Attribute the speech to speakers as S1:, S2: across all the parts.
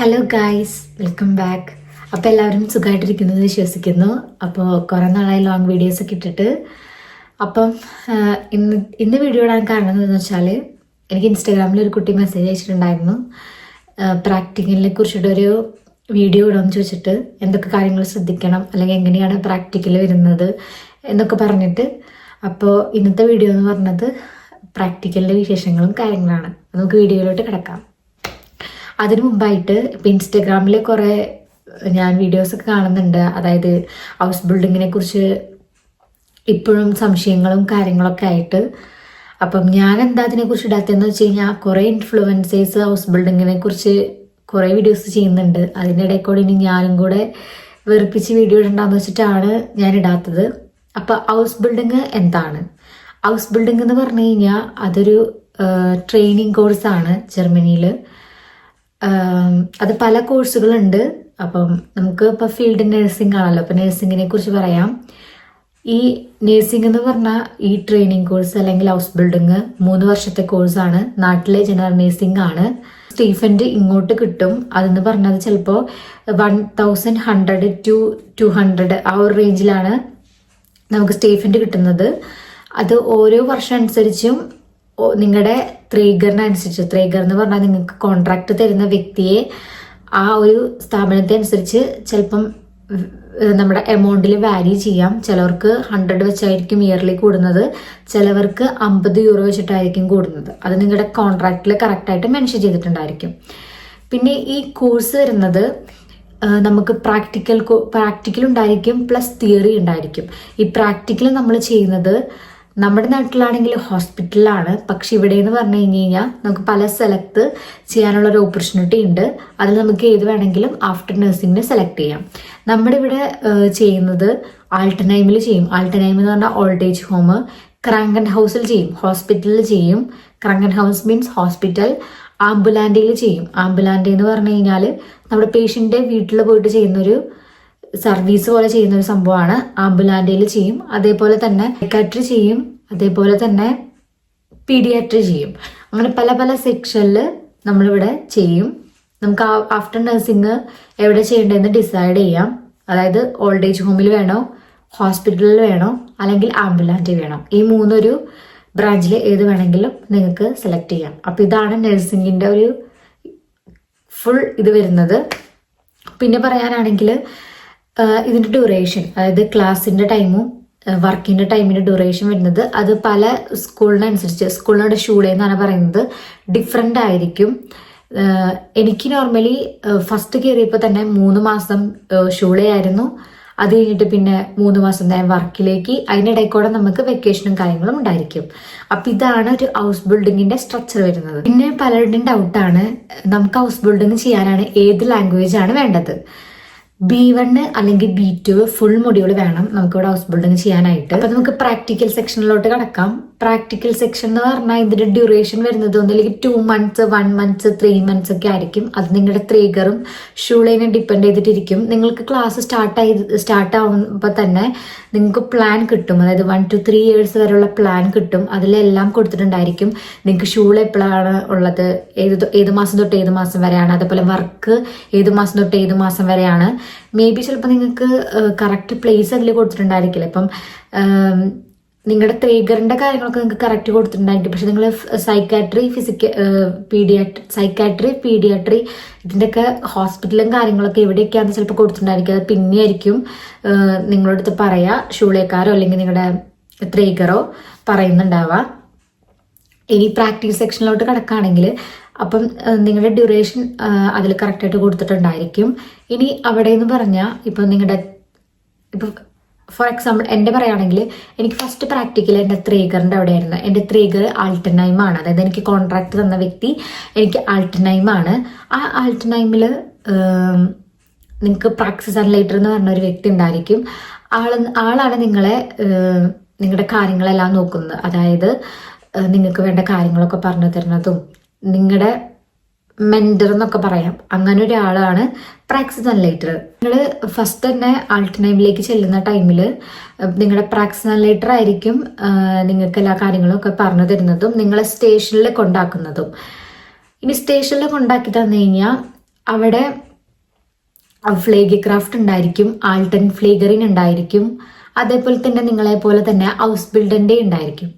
S1: Hello guys, welcome back. അപ്പോൾ എല്ലാവരും സുഖമായിട്ടിരിക്കുന്നത് വിശ്വസിക്കുന്നു. അപ്പോൾ കുറേ നാളായി ലോങ് വീഡിയോസ് ഒക്കെ ഇട്ടിട്ട്. അപ്പം ഇന്ന് വീഡിയോ ഇടാൻ കാരണം എന്താണെന്ന് വെച്ചാൽ, എനിക്ക് ഇൻസ്റ്റാഗ്രാമിൽ ഒരു കുട്ടി മെസ്സേജ് അയച്ചിട്ടുണ്ടായിരുന്നു. പ്രാക്ടിക്കലിനെ കുറിച്ചിട്ടൊരു വീഡിയോ ഇടാമെന്ന് ചോദിച്ചിട്ട്, എന്തൊക്കെ കാര്യങ്ങൾ ശ്രദ്ധിക്കണം അല്ലെങ്കിൽ എങ്ങനെയാണ് പ്രാക്ടിക്കൽ വരുന്നത് എന്നൊക്കെ പറഞ്ഞിട്ട്. അപ്പോൾ ഇന്നത്തെ വീഡിയോ എന്ന് പറഞ്ഞത് പ്രാക്ടിക്കലിൻ്റെ വിശേഷങ്ങളും കാര്യങ്ങളാണ്. നമുക്ക് വീഡിയോയിലോട്ട് കിടക്കാം. അതിനു മുമ്പായിട്ട് ഇപ്പം ഇൻസ്റ്റഗ്രാമിൽ കുറേ ഞാൻ വീഡിയോസൊക്കെ കാണുന്നുണ്ട്. അതായത് ഹൗസ് ബിൽഡിങ്ങിനെ കുറിച്ച് ഇപ്പോഴും സംശയങ്ങളും കാര്യങ്ങളൊക്കെ ആയിട്ട്. അപ്പം ഞാൻ എന്താ അതിനെക്കുറിച്ച് ഇടാത്തതെന്ന് വെച്ച് കഴിഞ്ഞാൽ, കുറേ ഇൻഫ്ലുവൻസേഴ്സ് ഹൗസ് ബിൽഡിങ്ങിനെ കുറിച്ച് കുറേ വീഡിയോസ് ചെയ്യുന്നുണ്ട്. അതിൻ്റെ ഇടയിൽ കൂടെ ഇനി ഞാനും കൂടെ വെറുപ്പിച്ച് വീഡിയോ ഇടണ്ടെന്ന് വെച്ചിട്ടാണ് ഞാൻ ഇടാത്തത്. അപ്പോൾ ഹൗസ് ബിൽഡിങ് എന്താണ്? ഹൗസ് ബിൽഡിംഗ് എന്ന് പറഞ്ഞു കഴിഞ്ഞാൽ അതൊരു ട്രെയിനിങ് കോഴ്സാണ് ജർമ്മനിയിൽ. അത് പല കോഴ്സുകളുണ്ട്. അപ്പം നമുക്ക് ഇപ്പോൾ ഫീൽഡ് നഴ്സിംഗ് ആണല്ലോ. അപ്പോൾ നഴ്സിങ്ങിനെ കുറിച്ച് പറയാം. ഈ നഴ്സിംഗ് എന്ന് പറഞ്ഞാൽ ഈ ട്രെയിനിങ് കോഴ്സ് അല്ലെങ്കിൽ ഹൗസ് ബിൽഡിങ് 3 വർഷത്തെ കോഴ്സാണ്. നാട്ടിലെ ജനറൽ നഴ്സിംഗ് ആണ്. സ്റ്റീഫൻഡ് ഇങ്ങോട്ട് കിട്ടും. അതെന്ന് പറഞ്ഞത് ചിലപ്പോൾ 1100 to 200 ആ ഒരു റേഞ്ചിലാണ് നമുക്ക് സ്റ്റീഫൻഡ് കിട്ടുന്നത്. അത് ഓരോ വർഷം അനുസരിച്ചും നിങ്ങളുടെ ത്രേഗറിനനുസരിച്ച്, ത്രേഗർ എന്ന് പറഞ്ഞാൽ നിങ്ങൾക്ക് കോൺട്രാക്ട് തരുന്ന വ്യക്തിയെ ആ ഒരു സ്ഥാപനത്തെ അനുസരിച്ച് ചിലപ്പം നമ്മുടെ എമൗണ്ടിൽ വാല്യൂ ചെയ്യാം. ചിലവർക്ക് 100 വെച്ചായിരിക്കും ഇയർലി കൂടുന്നത്, ചിലവർക്ക് 50 യൂറോ വെച്ചിട്ടായിരിക്കും കൂടുന്നത്. അത് നിങ്ങളുടെ കോൺട്രാക്റ്റിൽ കറക്റ്റായിട്ട് മെൻഷൻ ചെയ്തിട്ടുണ്ടായിരിക്കും. പിന്നെ ഈ കോഴ്സ് വരുന്നത് നമുക്ക് പ്രാക്ടിക്കൽ ഉണ്ടായിരിക്കും, പ്ലസ് തിയറി ഉണ്ടായിരിക്കും. ഈ പ്രാക്ടിക്കൽ നമ്മൾ ചെയ്യുന്നത് നമ്മുടെ നാട്ടിലാണെങ്കിൽ ഹോസ്പിറ്റലിലാണ്. പക്ഷെ ഇവിടെ എന്ന് പറഞ്ഞു കഴിഞ്ഞാൽ നമുക്ക് പല സ്ഥലത്ത് ചെയ്യാനുള്ളൊരു ഓപ്പർച്യൂണിറ്റി ഉണ്ട്. അതിൽ നമുക്ക് ഏത് വേണമെങ്കിലും ആഫ്റ്റർ നഴ്സിംഗിന് സെലക്ട് ചെയ്യാം. നമ്മുടെ ഇവിടെ ചെയ്യുന്നത് ആൾട്ടനൈമിൽ ചെയ്യും. ആൾട്ടനൈം എന്ന് പറഞ്ഞാൽ ഓൾഡ് ഏജ് ഹോം. ക്രാങ്കൻ ഹൗസിൽ ചെയ്യും, ഹോസ്പിറ്റലിൽ ചെയ്യും. ക്രാങ്കൻ ഹൗസ് മീൻസ് ഹോസ്പിറ്റൽ. ആംബുലാൻഡയിൽ ചെയ്യും. ആംബുലാൻഡ എന്ന് പറഞ്ഞു കഴിഞ്ഞാൽ നമ്മുടെ പേഷ്യൻ്റെ വീട്ടിൽ പോയിട്ട് ചെയ്യുന്നൊരു സർവീസ് പോലെ ചെയ്യുന്ന ഒരു സംഭവമാണ്. ആംബുലാൻഡയിൽ ചെയ്യും. അതേപോലെ തന്നെ സൈക്കാട്രി ചെയ്യും. അതേപോലെ തന്നെ പീഡിയാട്രി ചെയ്യും. അങ്ങനെ പല പല സെക്ഷനിൽ നമ്മളിവിടെ ചെയ്യും. നമുക്ക് ആഫ്റ്റർ നഴ്സിംഗ് എവിടെ ചെയ്യേണ്ടതെന്ന് ഡിസൈഡ് ചെയ്യാം. അതായത് ഓൾഡ് ഏജ് ഹോമിൽ വേണോ, ഹോസ്പിറ്റലിൽ വേണോ, അല്ലെങ്കിൽ ആംബുലാൻഡ് വേണോ. ഈ 3 ബ്രാഞ്ചിൽ ഏത് വേണമെങ്കിലും നിങ്ങൾക്ക് സെലക്ട് ചെയ്യാം. അപ്പോൾ ഇതാണ് നഴ്സിംഗിൻ്റെ ഒരു ഫുൾ ഇത് വരുന്നത്. പിന്നെ പറയാനാണെങ്കിൽ ഇതിൻ്റെ ഡ്യൂറേഷൻ, അതായത് ക്ലാസ്സിൻ്റെ ടൈമും വർക്കിൻ്റെ ടൈമിൻ്റെ ഡ്യൂറേഷൻ വരുന്നത് അത് പല സ്കൂളിനനുസരിച്ച്, സ്കൂളിനോട് ഷൂളേ എന്നാണ് പറയുന്നത്, ഡിഫറെൻ്റ് ആയിരിക്കും. എനിക്ക് നോർമലി ഫസ്റ്റ് കയറിയപ്പോൾ തന്നെ 3 മാസം ഷൂളേ ആയിരുന്നു. അത് കഴിഞ്ഞിട്ട് പിന്നെ 3 മാസം ഞാൻ വർക്കിലേക്ക്. അതിനിടയിൽ കൂടെ നമുക്ക് വെക്കേഷനും കാര്യങ്ങളും ഉണ്ടായിരിക്കും. അപ്പം ഇതാണ് ഒരു ഹൗസ് ബിൽഡിങ്ങിൻ്റെ സ്ട്രക്ചർ വരുന്നത്. പിന്നെ പലരുടെയും ഡൗട്ടാണ്, നമുക്ക് ഹൗസ് ബിൽഡിങ് ചെയ്യാനാണ് ഏത് ലാംഗ്വേജ് ആണ് വേണ്ടത്. B1 അല്ലെങ്കിൽ B2 ഫുൾ മൊഡ്യൂൾ വേണം നമുക്കിവിടെ ഹൗസ് ബിൽഡിങ് ചെയ്യാനായിട്ട്. അപ്പം നമുക്ക് പ്രാക്ടിക്കൽ സെക്ഷനിലോട്ട് കിടക്കാം. പ്രാക്ടിക്കൽ സെക്ഷൻ എന്ന് പറഞ്ഞാൽ ഇതിന്റെ ഡ്യൂറേഷൻ വരുന്നത് ഒന്നില്ലെങ്കിൽ 2 months, 1 month, 3 months ഒക്കെ ആയിരിക്കും. അത് നിങ്ങളുടെ ത്രേഗറും ഷൂളേനെ ഡിപ്പെൻഡ് ചെയ്തിട്ടിരിക്കും. നിങ്ങൾക്ക് ക്ലാസ് സ്റ്റാർട്ട് ആവുമ്പോൾ തന്നെ നിങ്ങൾക്ക് പ്ലാൻ കിട്ടും. അതായത് 1 to 3 years വരെയുള്ള പ്ലാൻ കിട്ടും. അതിലെല്ലാം കൊടുത്തിട്ടുണ്ടായിരിക്കും. നിങ്ങൾക്ക് ഷൂൾ എപ്പോഴാണ് ഉള്ളത്, ഏത് മാസം തൊട്ട് ഏത് മാസം വരെയാണ്, അതേപോലെ വർക്ക് ഏത് മാസം തൊട്ട് ഏത് മാസം വരെയാണ്. മേ ബി ചിലപ്പോൾ നിങ്ങൾക്ക് കറക്റ്റ് പ്ലേസ് അതിൽ കൊടുത്തിട്ടുണ്ടായിരിക്കില്ല. ഇപ്പം നിങ്ങളുടെ ത്രേഗറിൻ്റെ കാര്യങ്ങളൊക്കെ നിങ്ങൾക്ക് കറക്റ്റ് കൊടുത്തിട്ടുണ്ടായിരിക്കും. പക്ഷെ നിങ്ങൾ സൈക്കാട്രി, പീഡിയാട്രി ഇതിൻ്റെയൊക്കെ ഹോസ്പിറ്റലും കാര്യങ്ങളൊക്കെ എവിടെയൊക്കെയാണെന്ന് ചിലപ്പോൾ കൊടുത്തിട്ടുണ്ടായിരിക്കും. അത് പിന്നെയായിരിക്കും നിങ്ങളുടെ അടുത്ത് പറയുക, ഷൂളേക്കാരോ അല്ലെങ്കിൽ നിങ്ങളുടെ ത്രേഗറോ പറയുന്നുണ്ടാവുക. ഇനി പ്രാക്ടീസ് സെക്ഷനിലോട്ട് കിടക്കുകയാണെങ്കിൽ അപ്പം നിങ്ങളുടെ ഡ്യൂറേഷൻ അതിൽ കറക്റ്റായിട്ട് കൊടുത്തിട്ടുണ്ടായിരിക്കും. ഇനി അവിടെ എന്ന് പറഞ്ഞാൽ ഇപ്പം നിങ്ങളുടെ ഫോർ എക്സാമ്പിൾ എൻ്റെ പറയുകയാണെങ്കിൽ, എനിക്ക് ഫസ്റ്റ് പ്രാക്ടിക്കൽ എൻ്റെ ത്രേഗറിൻ്റെ അവിടെയായിരുന്നു. എൻ്റെ ത്രേഗർ ആൾട്ടനൈമാണ്. അതായത് എനിക്ക് കോൺട്രാക്ട് തന്ന വ്യക്തി എനിക്ക് ആൾട്ടനൈമാണ്. ആ ആൾട്ടനൈമിൽ നിങ്ങൾക്ക് പ്രാക്ടീസ് അനലൈറ്റർ എന്ന് പറഞ്ഞ ഒരു വ്യക്തി ഉണ്ടായിരിക്കും. ആളാണ് നിങ്ങളുടെ കാര്യങ്ങളെല്ലാം നോക്കുന്നത്. അതായത് നിങ്ങൾക്ക് വേണ്ട കാര്യങ്ങളൊക്കെ പറഞ്ഞു തരുന്നതും നിങ്ങളുടെ മെൻറ്റർ എന്നൊക്കെ പറയാം. അങ്ങനെ ഒരാളാണ് പ്രാക്ടീസ് അനലൈറ്റർ. നിങ്ങൾ ഫസ്റ്റ് തന്നെ ആൾട്ടനൈമിലേക്ക് ചെല്ലുന്ന ടൈമിൽ നിങ്ങളുടെ പ്രാക്ടീസ് അനലൈറ്റർ ആയിരിക്കും നിങ്ങൾക്ക് എല്ലാ കാര്യങ്ങളും ഒക്കെ പറഞ്ഞു തരുന്നതും നിങ്ങളെ സ്റ്റേഷനിൽ കൊണ്ടാക്കുന്നതും. ഇനി സ്റ്റേഷനിൽ കൊണ്ടാക്കി തന്നു കഴിഞ്ഞാൽ അവിടെ ഫ്ലേഗി ക്രാഫ്റ്റ് ഉണ്ടായിരിക്കും, ആൾട്ടൺ ഫ്ലേഗറിൻ ഉണ്ടായിരിക്കും, അതേപോലെ തന്നെ നിങ്ങളെ പോലെ തന്നെ ഹൗസ് ബിൽഡറിന്റെ ഉണ്ടായിരിക്കും.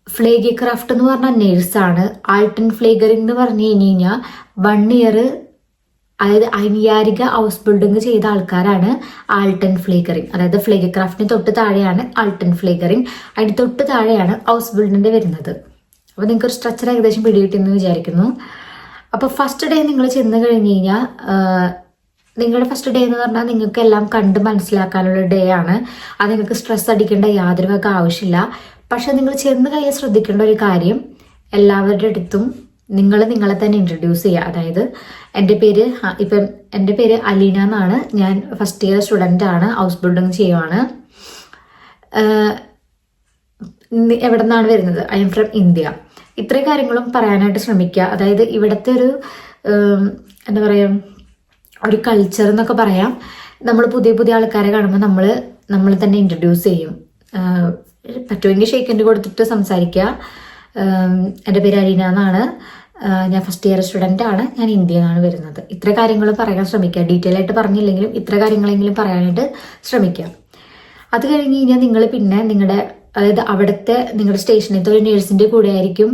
S1: ഫ്ലേഗി ക്രാഫ്റ്റ് എന്ന് പറഞ്ഞാൽ നേഴ്സാണ്. ആൾട്ടൺ ഫ്ലേഗറിൻ എന്ന് പറഞ്ഞു കഴിഞ്ഞാൽ 1 ഇയർ, അതായത് ഐനിയാരിക ഹൗസ് ബിൽഡിംഗ് ചെയ്ത ആൾക്കാരാണ് ആൾട്ടൺ ഫ്ലേഗറിൻ. അതായത് ഫ്ലേഗി ക്രാഫ്റ്റിന് തൊട്ട് താഴെയാണ് ആൾട്ടൺ ഫ്ലേഗറിൻ, അതിന് തൊട്ട് താഴെയാണ് ഹൗസ് ബിൽഡിന്റെ വരുന്നത്. അപ്പോൾ നിങ്ങൾക്ക് ഒരു സ്ട്രക്ചർ ഏകദേശം പിടികിട്ടിയെന്ന് വിചാരിക്കുന്നു. അപ്പോൾ ഫസ്റ്റ് ഡേ നിങ്ങൾ ചെന്ന് കഴിഞ്ഞ് കഴിഞ്ഞാൽ നിങ്ങളുടെ ഫസ്റ്റ് ഡേ എന്ന് പറഞ്ഞാൽ നിങ്ങൾക്ക് എല്ലാം കണ്ട് മനസ്സിലാക്കാനുള്ള ഡേ ആണ്. അത് നിങ്ങൾക്ക് സ്ട്രെസ് അടിക്കേണ്ട യാതൊരു വക ആവശ്യമില്ല. പക്ഷെ നിങ്ങൾ ചെന്ന് കഴിയാൻ ശ്രദ്ധിക്കേണ്ട ഒരു കാര്യം, എല്ലാവരുടെ അടുത്തും നിങ്ങൾ നിങ്ങളെ തന്നെ ഇൻട്രൊഡ്യൂസ് ചെയ്യുക. അതായത് എൻ്റെ പേര് അലീന എന്നാണ്, ഞാൻ ഫസ്റ്റ് ഇയർ സ്റ്റുഡൻ്റ് ആണ്, ഹൗസ് ബിൽഡിംഗ് ചെയ്യുവാണ്. എവിടെ നിന്നാണ് വരുന്നത്? I am from India. ഇത്രയും കാര്യങ്ങളും പറയാനായിട്ട് ശ്രമിക്കുക. അതായത് ഇവിടുത്തെ ഒരു എന്താ പറയുക, ഒരു കൾച്ചർ എന്നൊക്കെ പറയാം. നമ്മൾ പുതിയ പുതിയ ആൾക്കാരെ കാണുമ്പോൾ നമ്മൾ തന്നെ ഇൻട്രൊഡ്യൂസ് ചെയ്യും. പറ്റുമെങ്കിൽ ഷേക്ക് ഹാൻഡ് കൊടുത്തിട്ട് സംസാരിക്കുക. എൻ്റെ പേര് അലീന എന്നാണ്, ഞാൻ ഫസ്റ്റ് ഇയർ സ്റ്റുഡൻ്റ് ആണ്, ഞാൻ ഇന്ത്യയിൽ നിന്നാണ് വരുന്നത്. ഇത്ര കാര്യങ്ങൾ പറയാൻ ശ്രമിക്കുക. ഡീറ്റെയിൽ ആയിട്ട് പറഞ്ഞില്ലെങ്കിലും ഇത്ര കാര്യങ്ങളെങ്കിലും പറയാനായിട്ട് ശ്രമിക്കുക. അത് കഴിഞ്ഞ് കഴിഞ്ഞാൽ നിങ്ങൾ പിന്നെ അതായത് അവിടുത്തെ നിങ്ങളുടെ സ്റ്റേഷനിലത്തെ ഒരു നേഴ്സിൻ്റെ കൂടെ ആയിരിക്കും.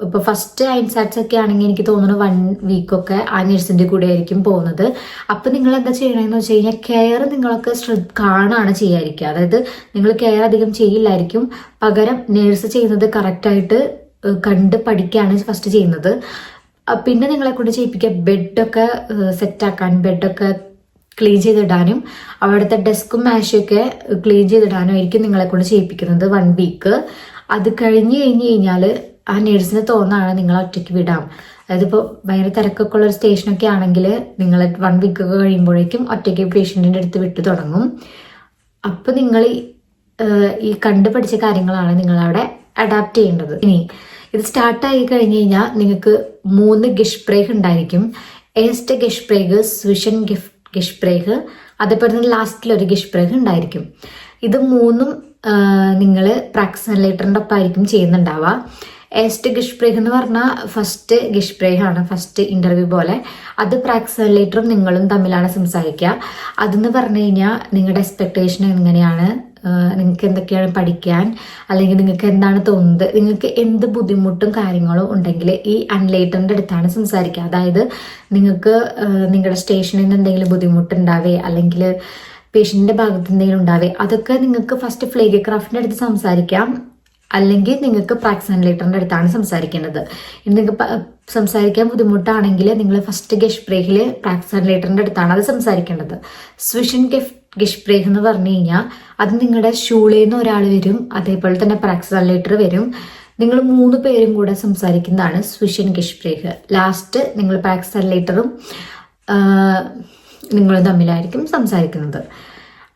S1: ഇപ്പോൾ ഫസ്റ്റ് ഐൻസാറ്റ്സ് ഒക്കെ ആണെങ്കിൽ എനിക്ക് തോന്നുന്നു 1 വീക്കൊക്കെ ആ നേഴ്സിൻ്റെ കൂടെ ആയിരിക്കും പോകുന്നത്. അപ്പം നിങ്ങൾ എന്താ ചെയ്യണമെന്ന് വെച്ച് കഴിഞ്ഞാൽ കെയർ നിങ്ങളൊക്കെ കാണാണ് ചെയ്യാതിരിക്കുക. അതായത് നിങ്ങൾ കെയർ അധികം ചെയ്യില്ലായിരിക്കും, പകരം നേഴ്സ് ചെയ്യുന്നത് കറക്റ്റായിട്ട് കണ്ട് പഠിക്കുകയാണ് ഫസ്റ്റ് ചെയ്യുന്നത്. പിന്നെ നിങ്ങളെ കൊണ്ട് ചെയ്യിപ്പിക്കുക ബെഡൊക്കെ സെറ്റാക്കാൻ, ബെഡൊക്കെ ക്ലീൻ ചെയ്തിടാനും അവിടുത്തെ ഡെസ്കും മാഷൊക്കെ ക്ലീൻ ചെയ്തിടാനും ആയിരിക്കും നിങ്ങളെ കൊണ്ട് ചെയ്യിപ്പിക്കുന്നത് 1 വീക്ക്. അത് കഴിഞ്ഞ് കഴിഞ്ഞാൽ ആ നേഴ്സിന് തോന്നാണ് നിങ്ങൾ ഒറ്റയ്ക്ക് വിടാം. അതായത് ഇപ്പോൾ ഭയങ്കര തിരക്കൊക്കെ ഉള്ള ഒരു സ്റ്റേഷനൊക്കെ ആണെങ്കിൽ നിങ്ങൾ 1 വീക്കൊക്കെ കഴിയുമ്പോഴേക്കും ഒറ്റയ്ക്ക് പേഷ്യൻറ്റിൻ്റെ അടുത്ത് വിട്ടു തുടങ്ങും. അപ്പോൾ നിങ്ങൾ ഈ കണ്ടു പഠിച്ച കാര്യങ്ങളാണ് നിങ്ങളവിടെ അഡാപ്റ്റ് ചെയ്യേണ്ടത്. ഇനി ഇത് സ്റ്റാർട്ടായി കഴിഞ്ഞ് കഴിഞ്ഞാൽ നിങ്ങൾക്ക് 3 ഗിഷ്പ്രേഗ് ഉണ്ടായിരിക്കും. ഏസ്റ്റ് ഗിഷ്പ്രേഗ്, സ്വിഷൻ ഗിഷ്പ്രേഗ്, അതേപോലെ തന്നെ ലാസ്റ്റിലൊരു ഗിഷ്പ്രേഗ് ഉണ്ടായിരിക്കും. ഇത് 3ഉം നിങ്ങൾ പ്രാക്സിലേറ്ററിൻ്റെ ഒപ്പം ആയിരിക്കും ചെയ്യുന്നുണ്ടാവുക. ഏസ്റ്റ് ഗിഷ്പ്രേഗ് എന്ന് പറഞ്ഞാൽ ഫസ്റ്റ് ഗിഷ്പ്രേഗ് ആണ്, ഫസ്റ്റ് ഇന്റർവ്യൂ പോലെ. അത് പ്രാക്സിലേറ്ററും നിങ്ങളും തമ്മിലാണ് സംസാരിക്കുക. അതെന്ന് പറഞ്ഞു കഴിഞ്ഞാൽ നിങ്ങളുടെ എക്സ്പെക്ടേഷൻ എങ്ങനെയാണ്, നിങ്ങൾക്ക് എന്തൊക്കെയാണ് പഠിക്കാൻ, അല്ലെങ്കിൽ നിങ്ങൾക്ക് എന്താണ് തോന്നുന്നത്, നിങ്ങൾക്ക് എന്ത് ബുദ്ധിമുട്ടും കാര്യങ്ങളും ഉണ്ടെങ്കിൽ ഈ അൺലേറ്ററിൻ്റെ അടുത്താണ് സംസാരിക്കുക. അതായത് നിങ്ങൾക്ക് നിങ്ങളുടെ സ്റ്റേഷനിൽ നിന്ന് എന്തെങ്കിലും ബുദ്ധിമുട്ടുണ്ടാവേ അല്ലെങ്കിൽ പേഷ്യൻറ്റിൻ്റെ ഭാഗത്ത് എന്തെങ്കിലും ഉണ്ടാവേ, അതൊക്കെ നിങ്ങൾക്ക് ഫസ്റ്റ് ഫ്ലേഗി ക്രാഫ്റ്റിൻ്റെ അടുത്ത് സംസാരിക്കാം, അല്ലെങ്കിൽ നിങ്ങൾക്ക് പ്രാക്സിലേറ്ററിൻ്റെ അടുത്താണ് സംസാരിക്കേണ്ടത്. ഇനി നിങ്ങൾക്ക് സംസാരിക്കാൻ ബുദ്ധിമുട്ടാണെങ്കിൽ നിങ്ങൾ ഫസ്റ്റ് ഗിഷ്പ്രേഗിൽ പ്രാക്സിലേറ്ററിൻ്റെ അടുത്താണ് അത് സംസാരിക്കേണ്ടത്. സ്വിഷൻ ഗിഷ്പ്രേഗ് എന്ന് പറഞ്ഞു കഴിഞ്ഞാൽ അത് നിങ്ങളുടെ ഷൂളയിൽ നിന്ന് ഒരാൾ വരും, അതേപോലെ തന്നെ പ്രാക്സിലേറ്റർ വരും. നിങ്ങൾ 3 പേരും കൂടെ സംസാരിക്കുന്നതാണ് സ്വിഷൻ ഗിഷ്പ്രേഗ്. ലാസ്റ്റ് നിങ്ങൾ പ്രാക്സിലേറ്ററും നിങ്ങളും തമ്മിലായിരിക്കും സംസാരിക്കുന്നത്.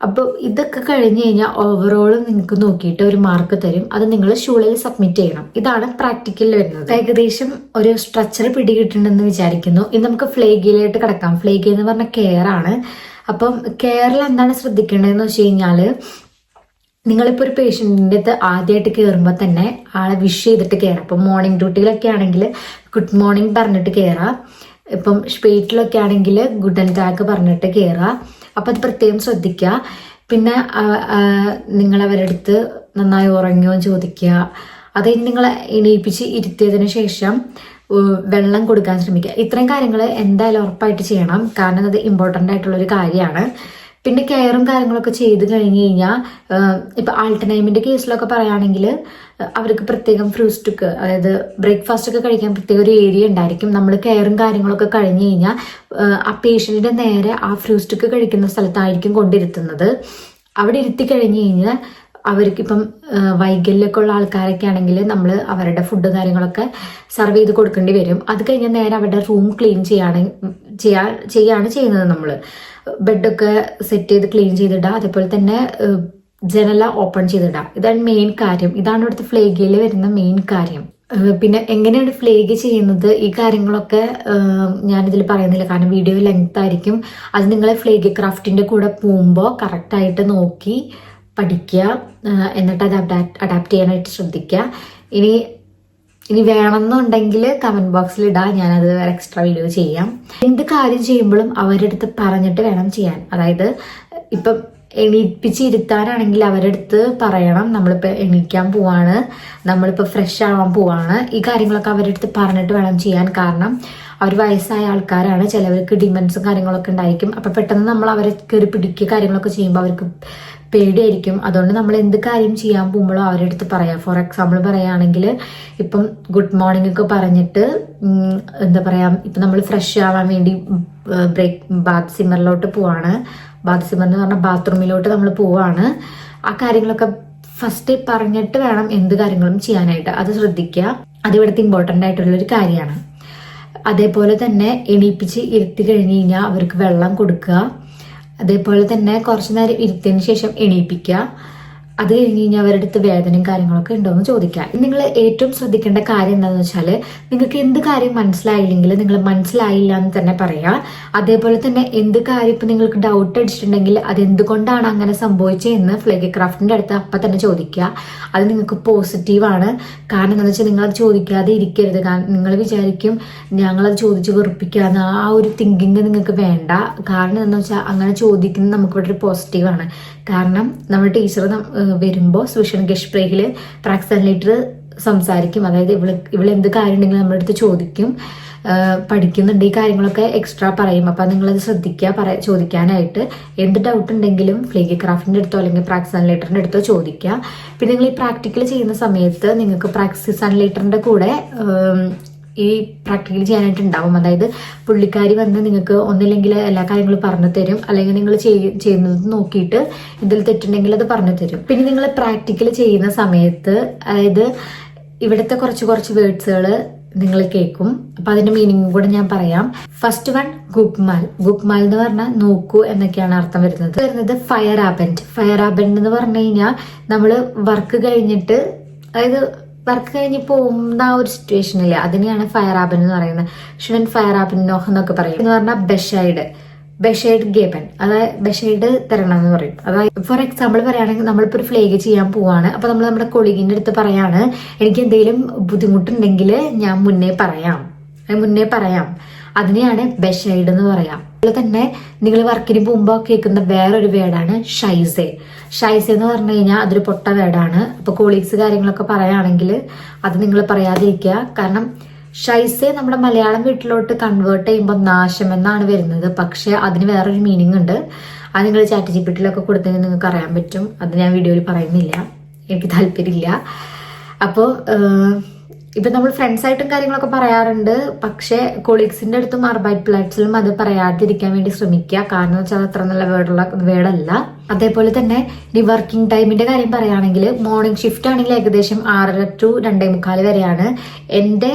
S1: അപ്പോൾ ഇതൊക്കെ കഴിഞ്ഞ് കഴിഞ്ഞാൽ ഓവറോൾ നിങ്ങൾക്ക് നോക്കിയിട്ട് ഒരു മാർക്ക് തരും. അത് നിങ്ങൾ ഷൂളിൽ സബ്മിറ്റ് ചെയ്യണം. ഇതാണ് പ്രാക്ടിക്കലിൽ വരുന്നത്. ഏകദേശം ഒരു സ്ട്രക്ചർ പിടികിട്ടുണ്ടെന്ന് വിചാരിക്കുന്നു. ഇനി നമുക്ക് ഫ്ലേഗിയിലോട്ട് കിടക്കാം. ഫ്ലേഗി എന്ന് പറഞ്ഞ കെയർ ആണ്. അപ്പം കെയറിൽ എന്താണ് ശ്രദ്ധിക്കേണ്ടതെന്ന് വെച്ച് കഴിഞ്ഞാൽ, നിങ്ങളിപ്പോൾ ഒരു പേഷ്യൻറ്റിൻ്റെ അടുത്ത് ആദ്യമായിട്ട് കയറുമ്പോൾ തന്നെ ആളെ വിഷ് ചെയ്തിട്ട് കയറാം. അപ്പം മോർണിംഗ് ഡ്യൂട്ടിയിലൊക്കെ ആണെങ്കിൽ ഗുഡ് മോർണിംഗ് പറഞ്ഞിട്ട് കയറാം. ഇപ്പം സ്പേറ്റിലൊക്കെ ആണെങ്കിൽ ഗുഡ് ആൻഡ് ടാഗ് പറഞ്ഞിട്ട് കയറുക. അപ്പം അത് പ്രത്യേകം ശ്രദ്ധിക്കുക. പിന്നെ നിങ്ങൾ അവരുടെ അടുത്ത് നന്നായി ഉറങ്ങിയോ ചോദിക്കുക. അത് നിങ്ങളെ എണീപ്പിച്ച് ഇരുത്തിയതിന് ശേഷം വെള്ളം കൊടുക്കാൻ ശ്രമിക്കുക. ഇത്രയും കാര്യങ്ങൾ എന്തായാലും ഉറപ്പായിട്ട് ചെയ്യണം, കാരണം അത് ഇമ്പോർട്ടൻ്റ് ആയിട്ടുള്ളൊരു കാര്യമാണ്. പിന്നെ കെയറും കാര്യങ്ങളൊക്കെ ചെയ്ത് കഴിഞ്ഞ് കഴിഞ്ഞാൽ ഇപ്പം ആൾട്ടനൈമിൻ്റെ കേസിലൊക്കെ പറയുകയാണെങ്കിൽ അവർക്ക് പ്രത്യേകം ഫ്രൂസ്റ്റൊക്കെ, അതായത് ബ്രേക്ക്ഫാസ്റ്റ് ഒക്കെ കഴിക്കാൻ പ്രത്യേക ഒരു ഏരിയ ഉണ്ടായിരിക്കും. നമ്മൾ കെയറും കാര്യങ്ങളൊക്കെ കഴിഞ്ഞ് കഴിഞ്ഞാൽ ആ പേഷ്യൻറ്റിൻ്റെ നേരെ ആ ഫ്രൂസ്റ്റൊക്കെ കഴിക്കുന്ന സ്ഥലത്തായിരിക്കും കൊണ്ടിരുത്തുന്നത്. അവിടെ ഇരുത്തി കഴിഞ്ഞ് കഴിഞ്ഞാൽ അവർക്കിപ്പം വൈകല്യമൊക്കെ ഉള്ള ആൾക്കാരൊക്കെ ആണെങ്കിൽ നമ്മൾ അവരുടെ ഫുഡ് കാര്യങ്ങളൊക്കെ സർവ് ചെയ്ത് കൊടുക്കേണ്ടി വരും. അത് കഴിഞ്ഞാൽ നേരെ അവരുടെ റൂം ക്ലീൻ ചെയ്യാണ് ചെയ്യുന്നത്. നമ്മൾ ബെഡൊക്കെ സെറ്റ് ചെയ്ത് ക്ലീൻ ചെയ്തിടുക, അതേപോലെ തന്നെ ജനല ഓപ്പൺ ചെയ്തിടുക. ഇതാണ് മെയിൻ കാര്യം. ഇതാണ് ഇവിടുത്തെ ഫ്ലേഗിയിൽ വരുന്ന മെയിൻ കാര്യം. പിന്നെ എങ്ങനെയാണ് ഫ്ലേഗ് ചെയ്യുന്നത്, ഈ കാര്യങ്ങളൊക്കെ ഞാനിതിൽ പറയുന്നില്ല, കാരണം വീഡിയോ ലെങ്ത് ആയിരിക്കും. അത് നിങ്ങളെ ഫ്ലേഗ് ക്രാഫ്റ്റിൻ്റെ കൂടെ പോകുമ്പോൾ കറക്റ്റായിട്ട് നോക്കി പഠിക്കുക, എന്നിട്ട് അത് അഡാപ്റ്റ് ചെയ്യാനായിട്ട് ശ്രദ്ധിക്കുക. ഇനി ഇനി വേണമെന്നുണ്ടെങ്കിൽ കമന്റ് ബോക്സിൽ ഇടാം, ഞാനത് വേറെ എക്സ്ട്രാ വീഡിയോ ചെയ്യാം. എന്ത് കാര്യം ചെയ്യുമ്പോഴും അവരുടെ അടുത്ത് പറഞ്ഞിട്ട് വേണം ചെയ്യാൻ. അതായത് ഇപ്പം എണീപ്പിച്ചിരുത്താനാണെങ്കിൽ അവരുടെ അടുത്ത് പറയണം, നമ്മളിപ്പോൾ എണീക്കാൻ പോവാണ്, നമ്മളിപ്പോൾ ഫ്രഷ് ആവാൻ പോവാണ്, ഈ കാര്യങ്ങളൊക്കെ അവരുടെ അടുത്ത് പറഞ്ഞിട്ട് വേണം ചെയ്യാൻ. കാരണം അവർ വയസ്സായ ആൾക്കാരാണ്, ചിലവർക്ക് ഡിമെൻസും കാര്യങ്ങളൊക്കെ ഉണ്ടായിരിക്കും. അപ്പം പെട്ടെന്ന് നമ്മൾ അവരെ കയറി പിടിക്കുക കാര്യങ്ങളൊക്കെ ചെയ്യുമ്പോൾ അവർക്ക് പേടിയായിരിക്കും. അതുകൊണ്ട് നമ്മൾ എന്ത് കാര്യം ചെയ്യാൻ പോകുമ്പോഴോ അവരുടെ അടുത്ത് പറയാം. ഫോർ എക്സാമ്പിൾ പറയുകയാണെങ്കിൽ ഇപ്പം ഗുഡ് മോർണിംഗ് ഒക്കെ പറഞ്ഞിട്ട് എന്താ പറയുക, ഇപ്പം നമ്മൾ ഫ്രഷ് ആവാൻ വേണ്ടി ബാത്ത് സിമ്മറിലോട്ട് പോവാണ്, ബാത്ത് സിമ്മർ എന്ന് പറഞ്ഞാൽ ബാത്റൂമിലോട്ട് നമ്മൾ പോവാണ്, ആ കാര്യങ്ങളൊക്കെ ഫസ്റ്റ് പറഞ്ഞിട്ട് വേണം എന്ത് കാര്യങ്ങളും ചെയ്യാനായിട്ട്. അത് ശ്രദ്ധിക്കുക, അത് ഇവിടുത്തെ ഇമ്പോർട്ടൻ്റ് ആയിട്ടുള്ളൊരു കാര്യമാണ്. അതേപോലെ തന്നെ എണീപ്പിച്ച് ഇരുത്തി കഴിഞ്ഞ് കഴിഞ്ഞാൽ അവർക്ക് വെള്ളം കൊടുക്കുക. അതേപോലെ തന്നെ കുറച്ച് നേരം ഇരുത്തിയതിന് ശേഷം എണീപ്പിക്കുക. അത് കഴിഞ്ഞ് കഴിഞ്ഞാൽ അവരുടെ അടുത്ത് വേദനയും കാര്യങ്ങളൊക്കെ ഉണ്ടോ എന്ന് ചോദിക്കുക. നിങ്ങൾ ഏറ്റവും ശ്രദ്ധിക്കേണ്ട കാര്യം എന്താണെന്ന് വെച്ചാൽ, നിങ്ങൾക്ക് എന്ത് കാര്യം മനസ്സിലായില്ലെങ്കിൽ നിങ്ങൾ മനസ്സിലായില്ല എന്ന് തന്നെ പറയുക. അതേപോലെ തന്നെ എന്ത് കാര്യം ഇപ്പം നിങ്ങൾക്ക് ഡൗട്ട് അടിച്ചിട്ടുണ്ടെങ്കിൽ അതെന്തുകൊണ്ടാണ് അങ്ങനെ സംഭവിച്ചതെന്ന് ഫ്ലേഗി ക്രാഫ്റ്റിൻ്റെ അടുത്ത് അപ്പം തന്നെ ചോദിക്കുക. അത് നിങ്ങൾക്ക് പോസിറ്റീവാണ്. കാരണം എന്താണെന്ന് വെച്ചാൽ നിങ്ങളത് ചോദിക്കാതെ ഇരിക്കരുത്. കാരണം നിങ്ങൾ വിചാരിക്കും ഞങ്ങളത് ചോദിച്ച് വെറുപ്പിക്കാന്ന്, ആ ഒരു തിങ്കിങ് നിങ്ങൾക്ക് വേണ്ട. കാരണം എന്താണെന്ന് വെച്ചാൽ അങ്ങനെ ചോദിക്കുന്നത് നമുക്കിവിടെ ഒരു പോസിറ്റീവാണ്. കാരണം നമ്മുടെ ടീച്ചർ വരുമ്പോൾ സ്വിഷൻ ഗഷ്പ്രേഹിൽ പ്രാക്സനലേറ്റർ സംസാരിക്കും. അതായത് ഇവള് എന്ത് കാര്യം ഉണ്ടെങ്കിലും നമ്മുടെ അടുത്ത് ചോദിക്കും, പഠിക്കുന്നുണ്ട്, ഈ കാര്യങ്ങളൊക്കെ എക്സ്ട്രാ പറയും. അപ്പം നിങ്ങളത് ശ്രദ്ധിക്കുക ചോദിക്കാനായിട്ട്. എന്ത് ഡൗട്ട് ഉണ്ടെങ്കിലും ഫ്ലേഗി ക്രാഫ്റ്റിൻ്റെ അടുത്തോ അല്ലെങ്കിൽ പ്രാക്സനലേറ്ററിൻ്റെ അടുത്തോ ചോദിക്കുക. പിന്നെ നിങ്ങൾ ഈ പ്രാക്ടിക്കൽ ചെയ്യുന്ന സമയത്ത് നിങ്ങൾക്ക് പ്രാക്സനലേറ്ററിൻ്റെ കൂടെ ഈ പ്രാക്ടിക്കൽ ചെയ്യാനായിട്ട് ഉണ്ടാവും. അതായത് പുള്ളിക്കാരി വന്ന് നിങ്ങൾക്ക് ഒന്നില്ലെങ്കിൽ എല്ലാ കാര്യങ്ങളും പറഞ്ഞു തരും, അല്ലെങ്കിൽ നിങ്ങൾ ചെയ്യുന്നത് നോക്കിയിട്ട് ഇതിൽ തെറ്റുണ്ടെങ്കിൽ അത് പറഞ്ഞു തരും. പിന്നെ നിങ്ങൾ പ്രാക്ടിക്കൽ ചെയ്യുന്ന സമയത്ത് അതായത് ഇവിടുത്തെ കുറച്ച് വേർഡ്സുകൾ നിങ്ങൾ കേൾക്കും. അപ്പൊ അതിന്റെ മീനിങ് കൂടെ ഞാൻ പറയാം. First one ഗുക്മാൽ. ഗുക്മാൽ എന്ന് പറഞ്ഞാൽ നോക്കൂ എന്നൊക്കെയാണ് അർത്ഥം വരുന്നത്. ഫയർ ആബൻഡ് എന്ന് പറഞ്ഞു കഴിഞ്ഞാൽ നമ്മൾ വർക്ക് കഴിഞ്ഞിട്ട്, അതായത് വർക്ക് കഴിഞ്ഞ് പോകുന്ന ആ ഒരു സിറ്റുവേഷനില്ലേ, അതിനെയാണ് ഫയർ ആബൻ എന്ന് പറയുന്നത്. ഷുവൻ ഫയർ ആബൻ നോഹ് എന്നൊക്കെ പറയും. എന്ന് പറഞ്ഞാൽ ബെഷൈഡ് ഗേബൻ, അതായത് ബെഷൈഡ് തരണം എന്ന് പറയും. അതായത് ഫോർ എക്സാമ്പിൾ പറയുകയാണെങ്കിൽ നമ്മളിപ്പോൾ ഒരു ഫ്ലേഗ് ചെയ്യാൻ പോവാണ്. അപ്പൊ നമ്മൾ നമ്മുടെ കൊളീഗിന്റെ അടുത്ത് പറയാണ്, എനിക്ക് എന്തെങ്കിലും ബുദ്ധിമുട്ടുണ്ടെങ്കിൽ ഞാൻ മുന്നേ പറയാം. അതിനെയാണ് ബെഷൈഡ് എന്ന് പറയാം. അതുപോലെ തന്നെ നിങ്ങൾ വർക്കിന് പോകുമ്പോൾ കേൾക്കുന്ന വേറൊരു വേർഡാണ് ഷൈസെ എന്ന് പറഞ്ഞു കഴിഞ്ഞാൽ അതൊരു പൊട്ട വേർഡാണ്. അപ്പൊ കോളീഗ്സ് കാര്യങ്ങളൊക്കെ പറയുകയാണെങ്കിൽ അത് നിങ്ങൾ പറയാതിരിക്കുക. കാരണം ഷൈസെ നമ്മുടെ മലയാളം വീട്ടിലോട്ട് കൺവേർട്ട് ചെയ്യുമ്പോൾ നാശം എന്നാണ് വരുന്നത്. പക്ഷെ അതിന് വേറൊരു മീനിങ് ഉണ്ട്. അത് നിങ്ങൾ ചാറ്റ് ജിപിടിയിലൊക്കെ കൊടുത്തെങ്കിൽ നിങ്ങൾക്ക് അറിയാൻ പറ്റും. അത് ഞാൻ വീഡിയോയിൽ പറയുന്നില്ല, എനിക്ക് താല്പര്യമില്ല. അപ്പോൾ ഇപ്പൊ നമ്മൾ ഫ്രണ്ട്സ് ആയിട്ടും കാര്യങ്ങളൊക്കെ പറയാറുണ്ട്. പക്ഷെ കൊളീഗ്സിന്റെ അടുത്തും അർബൈറ്റ് പ്ലാറ്റ്സിലും അത് പറയാതിരിക്കാൻ വേണ്ടി ശ്രമിക്കുക. കാരണം വെച്ചാൽ അത്ര നല്ല വേർഡല്ല. അതേപോലെ തന്നെ ഇനി വർക്കിംഗ് ടൈമിന്റെ കാര്യം പറയുകയാണെങ്കിൽ മോർണിംഗ് ഷിഫ്റ്റ് ആണെങ്കിൽ ഏകദേശം 6:30 to 2:45 വരെയാണ്. എൻ്റെ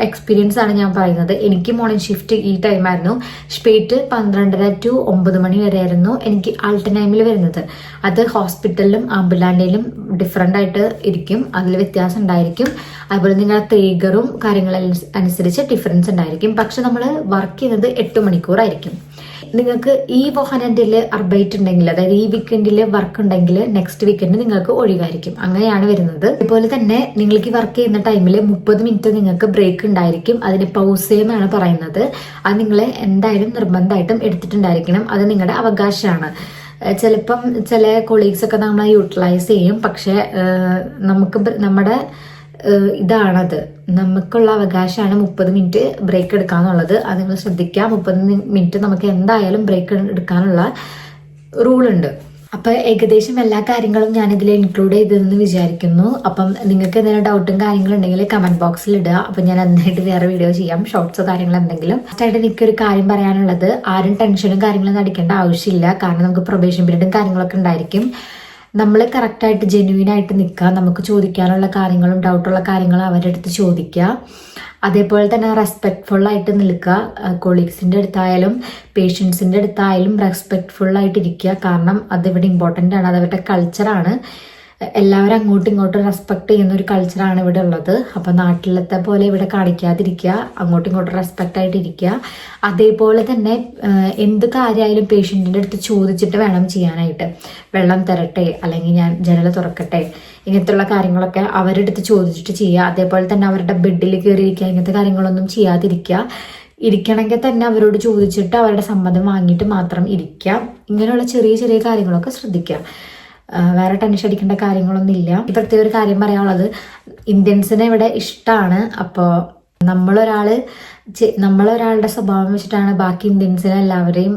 S1: എക്സ്പീരിയൻസ് ആണ് ഞാൻ പറയുന്നത്. എനിക്ക് മോർണിംഗ് ഷിഫ്റ്റ് ഈ ടൈമായിരുന്നു. സ്പേറ്റ് 12:30 to 9 മണി വരെ ആയിരുന്നു എനിക്ക് ആൾട്ടർനൈമിൽ വരുന്നത്. അത് ഹോസ്പിറ്റലിലും ആംബുലാൻസിലും ഡിഫറെൻ്റ് ആയിട്ട് ഇരിക്കും, അതിൽ വ്യത്യാസം ഉണ്ടായിരിക്കും. അതുപോലെ നിങ്ങളുടെ ട്രിഗറും കാര്യങ്ങളും അനുസരിച്ച് ഡിഫറൻസ് ഉണ്ടായിരിക്കും. പക്ഷെ നമ്മൾ വർക്ക് ചെയ്യുന്നത് 8 മണിക്കൂറായിരിക്കും. നിങ്ങൾക്ക് ഈ വോഹനന്റിൽ അർബൈറ്റ് ഉണ്ടെങ്കിൽ, അതായത് ഈ വീക്കെൻഡിൽ വർക്ക് ഉണ്ടെങ്കിൽ നെക്സ്റ്റ് വീക്കെൻഡ് നിങ്ങൾക്ക് ഒഴിവായിരിക്കും. അങ്ങനെയാണ് വരുന്നത്. അതുപോലെ തന്നെ നിങ്ങൾക്ക് ഈ വർക്ക് ചെയ്യുന്ന ടൈമിൽ 30 മിനിറ്റ് നിങ്ങൾക്ക് ബ്രേക്ക് ഉണ്ടായിരിക്കും. അതിന് പൗസ് എന്നാണ് പറയുന്നത്. അത് നിങ്ങൾ എന്തായാലും നിർബന്ധമായിട്ടും എടുത്തിട്ടുണ്ടായിരിക്കണം. അത് നിങ്ങളുടെ അവകാശമാണ്. ചിലപ്പം ചില കൊളീഗ്സ് ഒക്കെ നമ്മൾ യൂട്ടിലൈസ് ചെയ്യും. പക്ഷെ നമ്മുടെ ഇതാണത്, നമുക്കുള്ള അവകാശമാണ് 30 മിനിറ്റ് ബ്രേക്ക് എടുക്കാന്നുള്ളത്. അത് നിങ്ങൾ ശ്രദ്ധിക്കുക. 30 മിനിറ്റ് നമുക്ക് എന്തായാലും ബ്രേക്ക് എടുക്കാനുള്ള റൂളുണ്ട്. അപ്പൊ ഏകദേശം എല്ലാ കാര്യങ്ങളും ഞാൻ ഇതിൽ ഇൻക്ലൂഡ് ചെയ്തെന്ന് വിചാരിക്കുന്നു. അപ്പം നിങ്ങൾക്ക് എന്തെങ്കിലും ഡൗട്ടും കാര്യങ്ങളും ഉണ്ടെങ്കിൽ കമന്റ് ബോക്സിൽ ഇടുക. അപ്പൊ ഞാൻ അതിനായിട്ട് വേറെ വീഡിയോ ചെയ്യാം, ഷോർട്സോ കാര്യങ്ങളോ എന്തെങ്കിലും. ഫസ്റ്റായിട്ട് എനിക്കൊരു കാര്യം പറയാനുള്ളത്, ആരും ടെൻഷനും കാര്യങ്ങളും അടിക്കേണ്ട ആവശ്യമില്ല. കാരണം നമുക്ക് പ്രൊബേഷൻ പീരീഡും കാര്യങ്ങളൊക്കെ ഉണ്ടായിരിക്കും. നമ്മൾ കറക്റ്റായിട്ട് ജെന്യൂനായിട്ട് നിൽക്കുക. നമുക്ക് ചോദിക്കാനുള്ള കാര്യങ്ങളും ഡൗട്ടുള്ള കാര്യങ്ങളും അവരുടെ അടുത്ത് ചോദിക്കുക. അതേപോലെ തന്നെ റെസ്പെക്ട്ഫുൾ ആയിട്ട് നിൽക്കുക. കൊളീഗ്സിൻ്റെ അടുത്തായാലും പേഷ്യൻസിൻ്റെ അടുത്തായാലും റെസ്പെക്ട്ഫുൾ ആയിട്ട് ഇരിക്കുക. കാരണം അതിവിടെ ഇമ്പോർട്ടൻ്റ് ആണ്, അതവരുടെ കൾച്ചറാണ്. എല്ലാവരും അങ്ങോട്ടും ഇങ്ങോട്ടും റെസ്പെക്ട് ചെയ്യുന്ന ഒരു കൾച്ചറാണ് ഇവിടെ ഉള്ളത്. അപ്പോൾ നാട്ടിലത്തെ പോലെ ഇവിടെ കാണിക്കാതിരിക്കുക, അങ്ങോട്ടും ഇങ്ങോട്ടും റെസ്പെക്റ്റ് ആയിട്ടിരിക്കുക. അതേപോലെ തന്നെ എന്ത് കാര്യമായാലും പേഷ്യൻറ്റിൻ്റെ അടുത്ത് ചോദിച്ചിട്ട് വേണം ചെയ്യാനായിട്ട്. വെള്ളം തരട്ടെ, അല്ലെങ്കിൽ ഞാൻ ജനൽ തുറക്കട്ടെ, ഇങ്ങനത്തെയുള്ള കാര്യങ്ങളൊക്കെ അവരുടെ അടുത്ത് ചോദിച്ചിട്ട് ചെയ്യുക. അതേപോലെ തന്നെ അവരുടെ ബെഡിൽ കയറിയിരിക്കുക, ഇങ്ങനത്തെ കാര്യങ്ങളൊന്നും ചെയ്യാതിരിക്കുക. ഇരിക്കണമെങ്കിൽ തന്നെ അവരോട് ചോദിച്ചിട്ട് അവരുടെ സമ്മതം വാങ്ങിയിട്ട് മാത്രം ഇരിക്കുക. ഇങ്ങനെയുള്ള ചെറിയ ചെറിയ കാര്യങ്ങളൊക്കെ ശ്രദ്ധിക്കുക. വേറെ ടെൻഷൻ അടിക്കേണ്ട കാര്യങ്ങളൊന്നും ഇല്ല. പ്രത്യേക ഒരു കാര്യം പറയാനുള്ളത്, ഇന്ത്യൻസിനെ ഇവിടെ ഇഷ്ടമാണ്. അപ്പോൾ നമ്മളൊരാളുടെ സ്വഭാവം വെച്ചിട്ടാണ് ബാക്കി ഇന്ത്യൻസിനെ എല്ലാവരെയും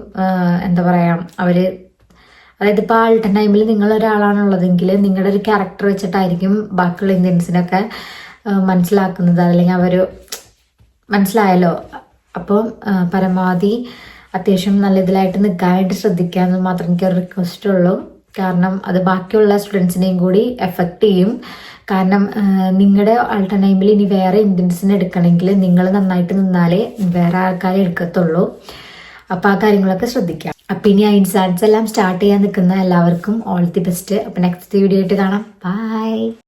S1: എന്താ പറയുക, അതായത് ഇപ്പോൾ ആൾട്ട ടൈമിൽ നിങ്ങളൊരാളാണുള്ളതെങ്കിൽ നിങ്ങളുടെ ഒരു ക്യാരക്ടർ വെച്ചിട്ടായിരിക്കും ബാക്കിയുള്ള ഇന്ത്യൻസിനൊക്കെ മനസ്സിലാക്കുന്നത്, അല്ലെങ്കിൽ അവർ മനസ്സിലായല്ലോ. അപ്പം പരമാവധി അത്യാവശ്യം നല്ല ഇതിലായിട്ട് നിൽക്കാനായിട്ട് ശ്രദ്ധിക്കുക എന്ന് മാത്രം എനിക്കൊരു റിക്വസ്റ്റ് ഉള്ളൂ. കാരണം അത് ബാക്കിയുള്ള സ്റ്റുഡൻസിനെയും കൂടി എഫക്റ്റ് ചെയ്യും. കാരണം നിങ്ങളുടെ ആൾട്ടർനേറ്റീവിൽ ഇനി വേറെ ഇന്ത്യൻസിനെ എടുക്കണമെങ്കിൽ നിങ്ങൾ നന്നായിട്ട് നിന്നാലേ വേറെ ആൾക്കാരെ എടുക്കത്തുള്ളൂ. അപ്പോൾ ആ കാര്യങ്ങളൊക്കെ ശ്രദ്ധിക്കാം. അപ്പം ഇനി ആ ഇൻസാൻസ് എല്ലാം സ്റ്റാർട്ട് ചെയ്യാൻ നിൽക്കുന്ന എല്ലാവർക്കും ഓൾ ദി ബെസ്റ്റ്. അപ്പം നെക്സ്റ്റ് വീഡിയോ ആയിട്ട് കാണാം. ബൈ.